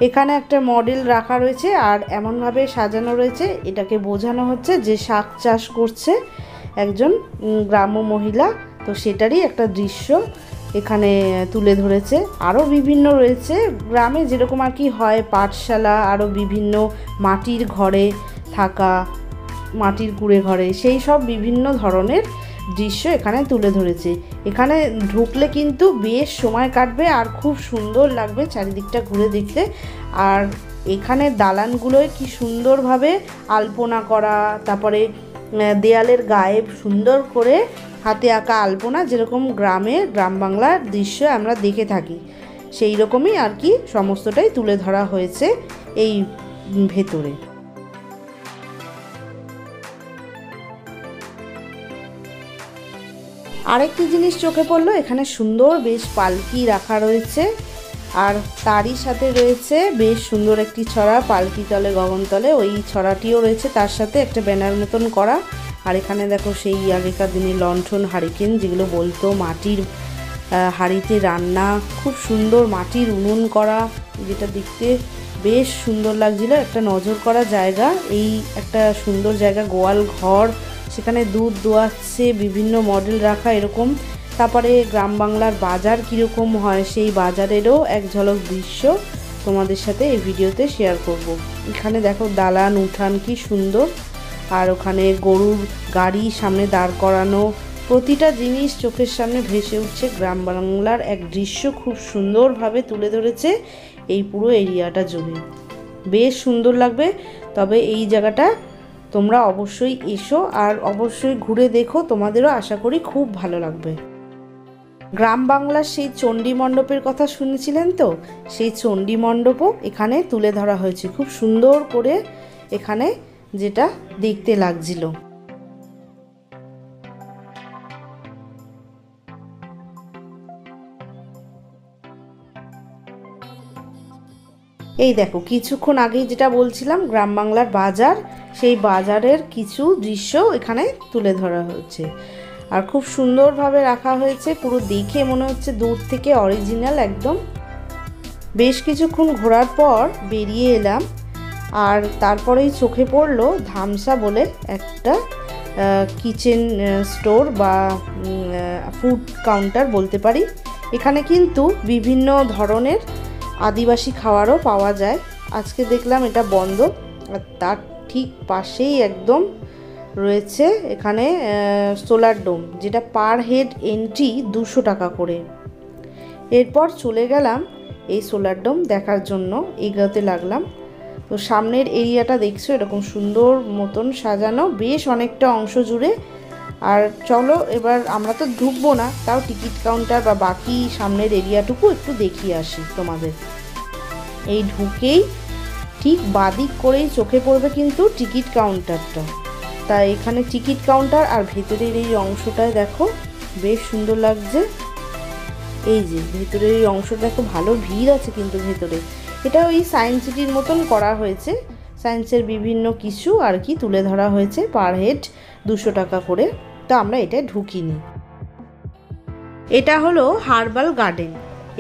এখানে একটা মডেল রাখা রয়েছে আর এমনভাবে সাজানো রয়েছে, এটাকে বোঝানো হচ্ছে যে শাক চাষ করছে একজন গ্রাম্য মহিলা। তো সেটারই একটা দৃশ্য এখানে তুলে ধরেছে। আরও বিভিন্ন রয়েছে গ্রামে যেরকম আর কি হয়, পাঠশালা, আরও বিভিন্ন মাটির ঘরে থাকা, মাটির কুড়ে ঘরে, সেই সব বিভিন্ন ধরনের দৃশ্য এখানে তুলে ধরেছে। এখানে ঢুকলে কিন্তু বেশ সময় কাটবে আর খুব সুন্দর লাগবে চারিদিকটা ঘুরে দেখতে। আর এখানে দালানগুলোয় কি সুন্দরভাবে আলপনা করা, তারপরে দেয়ালের গায়ে সুন্দর করে হাতে আঁকা আলপনা, যেরকম গ্রাম বাংলার দৃশ্য আমরা দেখে থাকি সেই রকমই আর কি সমস্তটাই তুলে ধরা হয়েছে এই ভেতরে। আরেকটি জিনিস চোখে পড়লো, এখানে সুন্দর বেশ পালকি রাখা রয়েছে। আর তারই সাথে রয়েছে বেশ সুন্দর একটি ছড়া, পালকি তলে গগনতলে, ওই ছড়াটিও রয়েছে তার সাথে একটা ব্যানার মতন করা। আর এখানে দেখো সেই আগেকার দিনে লণ্ঠন, হারিকেন যেগুলো বলতো, মাটির হাঁড়িতে রান্না, খুব সুন্দর মাটির উনুন করা, যেটা দেখতে বেশ সুন্দর লাগছিল। একটা নজর করা জায়গা, এই একটা সুন্দর জায়গা, গোয়াল ঘর, সেখানে দুধ দোয়াচ্ছে, বিভিন্ন মডেল রাখা এরকম। তারপরে গ্রাম বাংলার বাজার কীরকম হয় সেই বাজারেরও এক ঝলক দৃশ্য তোমাদের সাথে এই ভিডিওতে শেয়ার করব। এখানে দেখো দালান উঠান কি সুন্দর, আর ওখানে গরুর গাড়ি সামনে দাঁড় করানো, প্রতিটা জিনিস চোখের সামনে ভেসে উঠছে। গ্রাম বাংলার এক দৃশ্য খুব সুন্দরভাবে তুলে ধরেছে এই পুরো এরিয়াটা জুড়ে, বেশ সুন্দর লাগবে। তবে এই জায়গাটা তোমরা অবশ্যই এসো আর অবশ্যই ঘুরে দেখো, তোমাদেরও আশা করি খুব ভালো লাগবে। গ্রাম বাংলার সেই চণ্ডী মণ্ডপের কথা শুনেছিলেন তো, সেই চণ্ডী মণ্ডপও এখানে তুলে ধরা হয়েছে খুব সুন্দর করে, এখানে যেটা দেখতে লাগছিল। এই দেখো কিছুক্ষণ আগেই যেটা বলছিলাম গ্রাম বাংলার বাজার, সেই বাজারের কিছু দৃশ্য এখানে তুলে ধরা হয়েছে। আর খুব সুন্দরভাবে রাখা হয়েছে, পুরো দেখে মনে হচ্ছে দূর থেকে অরিজিনাল একদম। বেশ কিছুক্ষণ ঘোরার পর বেরিয়ে এলাম, আর তারপরেই চোখে পড়লো ধামসা বলে একটা কিচেন স্টোর বা ফুড কাউন্টার বলতে পারি। এখানে কিন্তু বিভিন্ন ধরনের আদিবাসী খাবারও পাওয়া যায়। আজকে দেখলাম এটা বন্ধ, আর তার ঠিক পাশেই একদম রয়েছে এখানে সোলার ডোম, যেটা পার হেড এন্ট্রি 200 টাকা করে। এরপর চলে গেলাম এই সোলার ডোম দেখার জন্য, এগোতে লাগলাম। তো সামনের এরিয়াটা দেখছো এরকম সুন্দর মতন সাজানো, বেশ অনেকটা অংশ জুড়ে। আর চলো এবার আমরা তো ঢুকবো না, তাও টিকিট কাউন্টার বা বাকি সামনের এরিয়াটুকু একটু দেখিয়ে আসি তোমাদের। এই ঢুকেই ঠিক বাদিক করেই চোখে পড়বে কিন্তু টিকিট কাউন্টারটা। তাই এখানে টিকিট কাউন্টার আর ভেতরের এই অংশটায় দেখো বেশ সুন্দর লাগছে। এই যে ভেতরের এই অংশটা দেখো, ভালো ভিড় আছে কিন্তু ভেতরে। এটা ওই সায়েন্স সিটির মতন করা হয়েছে, সায়েন্সের বিভিন্ন কিছু আর কি তুলে ধরা হয়েছে, পার হেড 200 টাকা করে। তো আমরা এটায় ঢুকিনি। এটা হলো হার্বাল গার্ডেন।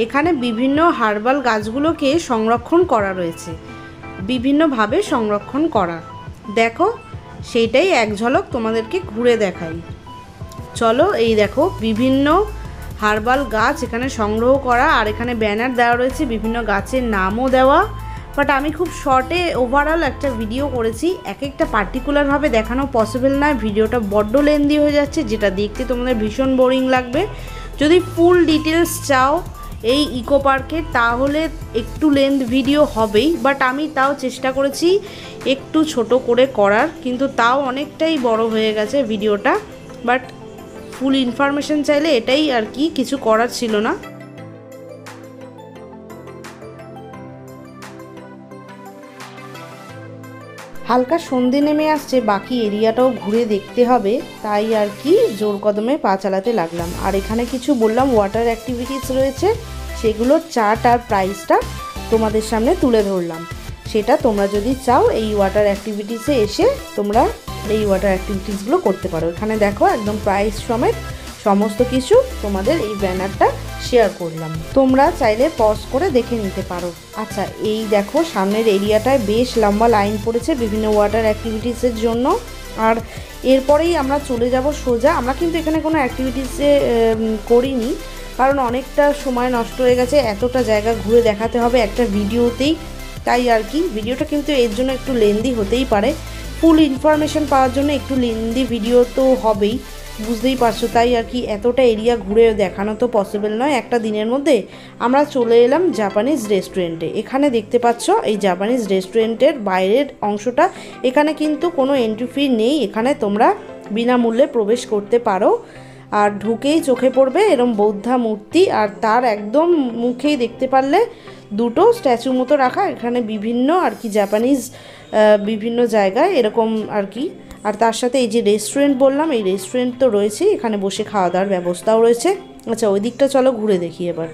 এখানে বিভিন্ন হার্বাল গাছগুলোকে সংরক্ষণ করা রয়েছে, বিভিন্নভাবে সংরক্ষণ করা। দেখো সেইটাই এক ঝলক তোমাদেরকে ঘুরে দেখাই। চলো, এই দেখো বিভিন্ন হার্বাল গাছ এখানে সংগ্রহ করা, আর এখানে ব্যানার দেওয়া রয়েছে, বিভিন্ন গাছের নামও দেওয়া। বাট আমি খুব শর্টে ওভারঅল একটা ভিডিও করেছি, এক একটা পার্টিকুলারভাবে দেখানো পসিবল নয়, ভিডিওটা বড্ড লেন্দি হয়ে যাচ্ছে, যেটা দেখতে তোমাদের ভীষণ বোরিং লাগবে। যদি ফুল ডিটেলস চাও এই ইকো পার্কের, তাহলে একটু লেন্থ ভিডিও হবেই, বাট আমি তাও চেষ্টা করেছি একটু ছোট করে করার, কিন্তু তাও অনেকটাই বড় হয়ে গেছে ভিডিওটা। বাট ফুল ইনফরমেশন চাইলে এটাই আর কি, কিছু করার ছিল না। হালকা সন্ধে নেমে আসছে, বাকি এরিয়াটাও ঘুরে দেখতে হবে, তাই আর কি জোর কদমে পা চালাতে লাগলাম। আর এখানে কিছু বললাম ওয়াটার অ্যাক্টিভিটিস রয়েছে, সেগুলোর চার্ট আর প্রাইসটা তোমাদের সামনে তুলে ধরলাম। সেটা তোমরা যদি চাও এই ওয়াটার অ্যাক্টিভিটিসে এসে তোমরা এই ওয়াটার অ্যাক্টিভিটিসগুলো করতে পারো। এখানে দেখো একদম প্রাইস সমেত সমস্ত কিছু তোমাদের এই ব্যানারটা শেয়ার করলাম, তোমরা চাইলে পজ করে দেখে নিতে পারো। আচ্ছা, এই দেখো সামনের এরিয়াটায় বেশ লম্বা লাইন পড়েছে বিভিন্ন ওয়াটার অ্যাক্টিভিটিসের জন্য। আর এরপরেই আমরা চলে যাব সোজা। আমরা কিন্তু এখানে কোনো অ্যাক্টিভিটিসে করিনি, কারণ অনেকটা সময় নষ্ট হয়ে গেছে, এতটা জায়গা ঘুরে দেখাতে হবে একটা ভিডিওতেই, তাই আর কি ভিডিওটা কিন্তু এর জন্য একটু লেন্দি হতেই পারে। ফুল ইনফরমেশন পাওয়ার জন্য একটু লেন্দি ভিডিও তো হবেই, বুঝতেই পারছো। তাই আর কি এতটা এরিয়া ঘুরে দেখানো তো পসিবল নয় একটা দিনের মধ্যে। আমরা চলে এলাম জাপানিজ রেস্টুরেন্টে। এখানে দেখতে পাচ্ছ এই জাপানিজ রেস্টুরেন্টের বাইরের অংশটা, এখানে কিন্তু কোনো এন্ট্রি ফি নেই, এখানে তোমরা বিনামূল্যে প্রবেশ করতে পারো। আর ঢুকেই চোখে পড়বে এরম বৌদ্ধা মূর্তি, আর তার একদম মুখেই দেখতে পারলে দুটো স্ট্যাচু মতো রাখা, এখানে বিভিন্ন আর কি জাপানিজ বিভিন্ন জায়গায় এরকম আর কি। আর তার সাথে এই যে রেস্টুরেন্ট বললাম, এই রেস্টুরেন্ট তো রয়েছে, এখানে বসে খাওয়া দাওয়ার ব্যবস্থাও রয়েছে। আচ্ছা, ওই দিকটা চলো ঘুরে দেখি এবার।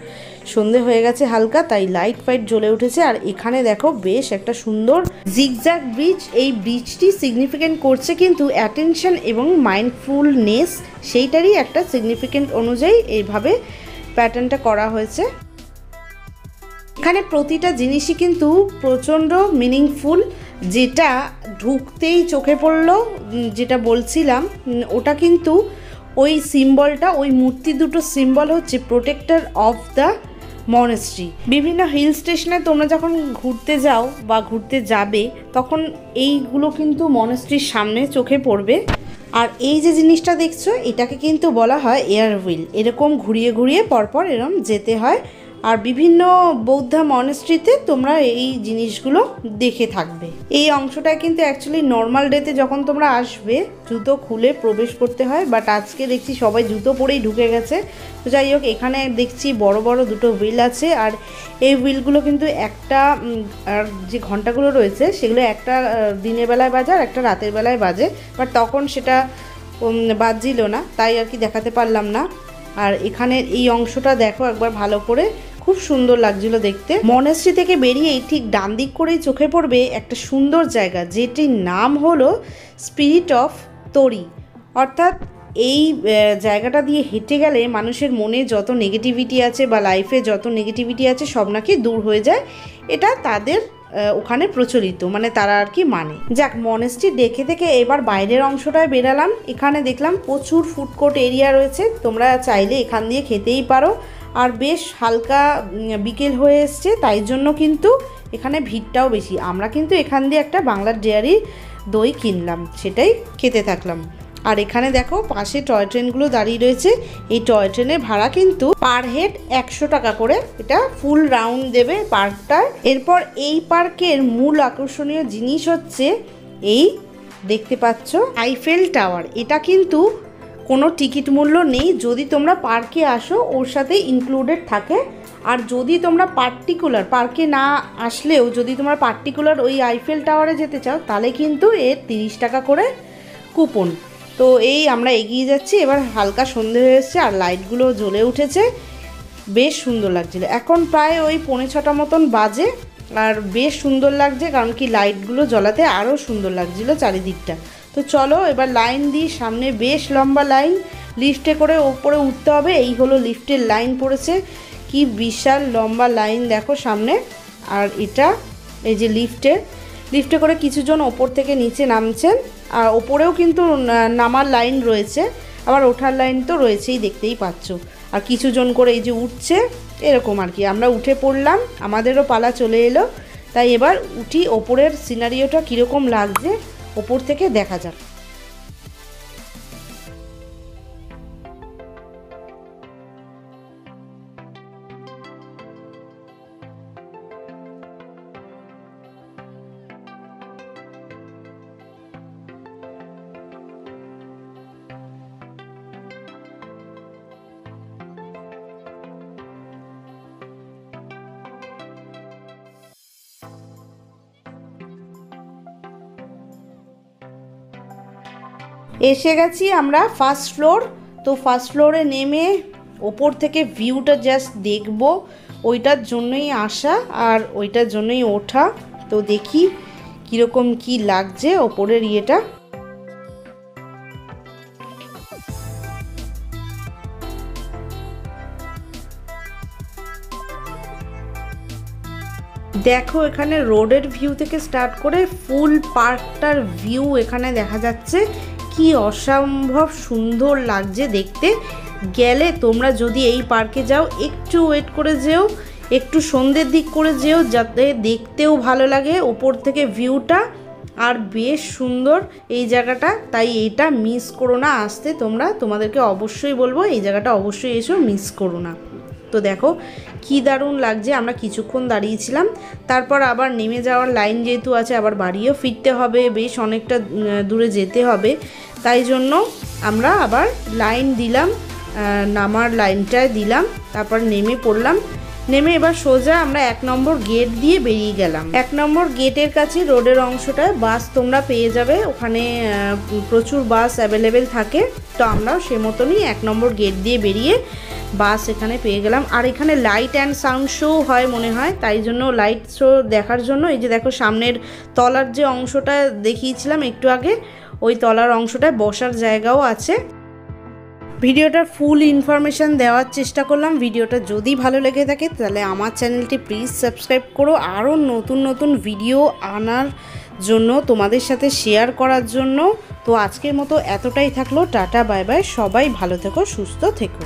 সন্ধে হয়ে গেছে হালকা, তাই লাইট ফাইট জ্বলে উঠেছে। আর এখানে দেখো বেশ একটা সুন্দর জিগজ্যাগ ব্রিজ, এই ব্রিজটি সিগনিফিকেন্ট করছে কিন্তু অ্যাটেনশন এবং মাইন্ডফুলনেস, সেইটারই একটা সিগনিফিকেন্ট অনুযায়ী এইভাবে প্যাটার্নটা করা হয়েছে। এখানে প্রতিটা জিনিসই কিন্তু প্রচণ্ড মিনিংফুল, যেটা ঢুকতেই চোখে পড়লো, যেটা বলছিলাম ওটা কিন্তু ওই সিম্বলটা, ওই মূর্তি দুটো সিম্বল হচ্ছে প্রোটেক্টর অফ দ্য মনেস্ট্রি। বিভিন্ন হিল স্টেশনে তোমরা যখন ঘুরতে যাও বা ঘুরতে যাবে, তখন এইগুলো কিন্তু মনেস্ট্রির সামনে চোখে পড়বে। আর এই যে জিনিসটা দেখছো, এটাকে কিন্তু বলা হয় এয়ার হুইল, এরকম ঘুরিয়ে ঘুরিয়ে পরপর এরকম যেতে হয়। আর বিভিন্ন বৌদ্ধ মনেস্ট্রিতে তোমরা এই জিনিসগুলো দেখে থাকবে। এই অংশটায় কিন্তু অ্যাকচুয়ালি নর্মাল ডেতে যখন তোমরা আসবে জুতো খুলে প্রবেশ করতে হয়, বাট আজকে দেখছি সবাই জুতো পরেই ঢুকে গেছে। তো যাই হোক, এখানে দেখছি বড় বড় দুটো হুইল আছে, আর এই হুইলগুলো কিন্তু একটা, আর যে ঘন্টাগুলো রয়েছে সেগুলো একটা দিনের বেলায় বাজে আর একটা রাতের বেলায় বাজে, বাট তখন সেটা বাজছিল না, তাই আর কি দেখাতে পারলাম না। আর এখানের এই অংশটা দেখো একবার ভালো করে, খুব সুন্দর লাগছিল দেখতে। মনেস্ট্রি থেকে বেরিয়েই ঠিক ডান দিক করেই চোখে পড়বে একটা সুন্দর জায়গা, যেটির নাম হলো স্পিরিট অফ তোরি। অর্থাৎ এই জায়গাটা দিয়ে হেঁটে গেলে মানুষের মনে যত নেগেটিভিটি আছে বা লাইফে যত নেগেটিভিটি আছে সব নাকি দূর হয়ে যায়, এটা তাদের ওখানে প্রচলিত, মানে তারা আর কি মানে। যাক, মনেস্ট্রি দেখে থেকে এবার বাইরের অংশটায় বেরালাম। এখানে দেখলাম প্রচুর ফুড কোর্ট এরিয়া রয়েছে, তোমরা চাইলে এখান দিয়ে খেতেই পারো। আর বেশ হালকা বিকেল হয়ে এসছে, তাই জন্য কিন্তু এখানে ভিড়টাও বেশি। আমরা কিন্তু এখান দিয়ে একটা বাংলার ডেয়ারি দই কিনলাম, সেটাই খেতে থাকলাম। আর এখানে দেখো পাশে টয় ট্রেনগুলো দাঁড়িয়ে রয়েছে। এই টয় ট্রেনের ভাড়া কিন্তু পার হেড 100 টাকা করে, এটা ফুল রাউন্ড দেবে পার্কটার। এরপর এই পার্কের মূল আকর্ষণীয় জিনিস হচ্ছে এই দেখতে পাচ্ছ আইফেল টাওয়ার। এটা কিন্তু কোনো টিকিট মূল্য নেই, যদি তোমরা পার্কে আসো ওর সাথে ইনক্লুডেড থাকে। আর যদি তোমরা পার্টিকুলার পার্কে না আসলেও যদি তোমরা পার্টিকুলার ওই আইফেল টাওয়ারে যেতে চাও তাহলে কিন্তু এর 30 টাকা করে কুপন। তো এই আমরা এগিয়ে যাচ্ছি, এবার হালকা সন্ধে হয়ে এসছে আর লাইটগুলো জ্বলে উঠেছে, বেশ সুন্দর লাগছিল। এখন প্রায় ওই 5:45 মতন বাজে আর বেশ সুন্দর লাগছে, কারণ কি লাইটগুলো জ্বলাতে আরও সুন্দর লাগছিল চারিদিকটা। তো চলো এবার লাইন দিই, সামনে বেশ লম্বা লাইন, লিফটে করে ওপরে উঠতে হবে। এই হলো লিফটের লাইন পড়েছে, কি বিশাল লম্বা লাইন দেখো সামনে। আর এটা এই যে লিফটে করে কিছুজন ওপর থেকে নিচে নামছেন, আর ওপরেও কিন্তু নামার লাইন রয়েছে, আবার ওঠার লাইন তো রয়েছেই দেখতেই পাচ্ছ। আর কিছুজন করে এই যে উঠছে এরকম আর কি। আমরা উঠে পড়লাম, আমাদেরও পালা চলে এলো। তাই এবার উঠি, ওপরের সিনারিওটা কীরকম লাগছে ওপর থেকে দেখা যাক। এসে গেছি আমরা ফার্স্ট ফ্লোর। তো ফার্স্ট ফ্লোরে নেমে ওপর থেকে ভিউটা জাস্ট দেখবো, ওইটার জন্যই আসা আর ওইটার জন্যই ওঠা। তো দেখি কীরকম কি লাগছে ওপরের ইয়েটা। দেখো এখানে রোডের ভিউ থেকে স্টার্ট করে ফুল পার্কটার ভিউ এখানে দেখা যাচ্ছে, কি অসম্ভব সুন্দর লাগছে দেখতে। গেলে তোমরা যদি এই পার্কে যাও একটু ওয়েট করে যেও, একটু সন্ধ্যের দিক করে যেও, যাতে দেখতেও ভালো লাগে ওপর থেকে ভিউটা। আর বেশ সুন্দর এই জায়গাটা, তাই এইটা মিস করো না আসতে। তোমাদেরকে অবশ্যই বলবো এই জায়গাটা অবশ্যই এসো, মিস করো না। তো দেখো কি দারুণ লাগছে। আমরা কিছুক্ষণ দাঁড়িয়েছিলাম, তারপর আবার নেমে যাওয়ার লাইন যেহেতু আছে, আবার বাড়িও ফিরতে হবে, বেশ অনেকটা দূরে যেতে হবে, তাই জন্য আমরা আবার লাইন দিলাম, নামার লাইনটায় দিলাম, তারপর নেমে পড়লাম। নেমে এবার সোজা আমরা 1 নম্বর গেট দিয়ে বেরিয়ে গেলাম। 1 নম্বর গেটের কাছে রোডের অংশটায় বাস তোমরা পেয়ে যাবে, ওখানে প্রচুর বাস অ্যাভেলেবেল থাকে। তো আমরাও সে মতনই 1 নম্বর গেট দিয়ে বেরিয়ে বাস এখানে পেয়ে গেলাম। আর এখানে লাইট অ্যান্ড সাউন্ড শো হয় মনে হয়, তাই জন্য লাইট শো দেখার জন্য এই যে দেখো সামনের তলার যে অংশটা দেখিয়েছিলাম একটু আগে, ওই তলার অংশটায় বসার জায়গাও আছে। ভিডিওটার ফুল ইনফরমেশান দেওয়ার চেষ্টা করলাম। ভিডিওটা যদি ভালো লেগে থাকে তাহলে আমার চ্যানেলটি প্লিজ সাবস্ক্রাইব করো, আরও নতুন নতুন ভিডিও আনার জন্য, তোমাদের সাথে শেয়ার করার জন্য। তো আজকের মতো এতটাই থাকলো, টাটা বাই বাই, সবাই ভালো থেকো, সুস্থ থেকো।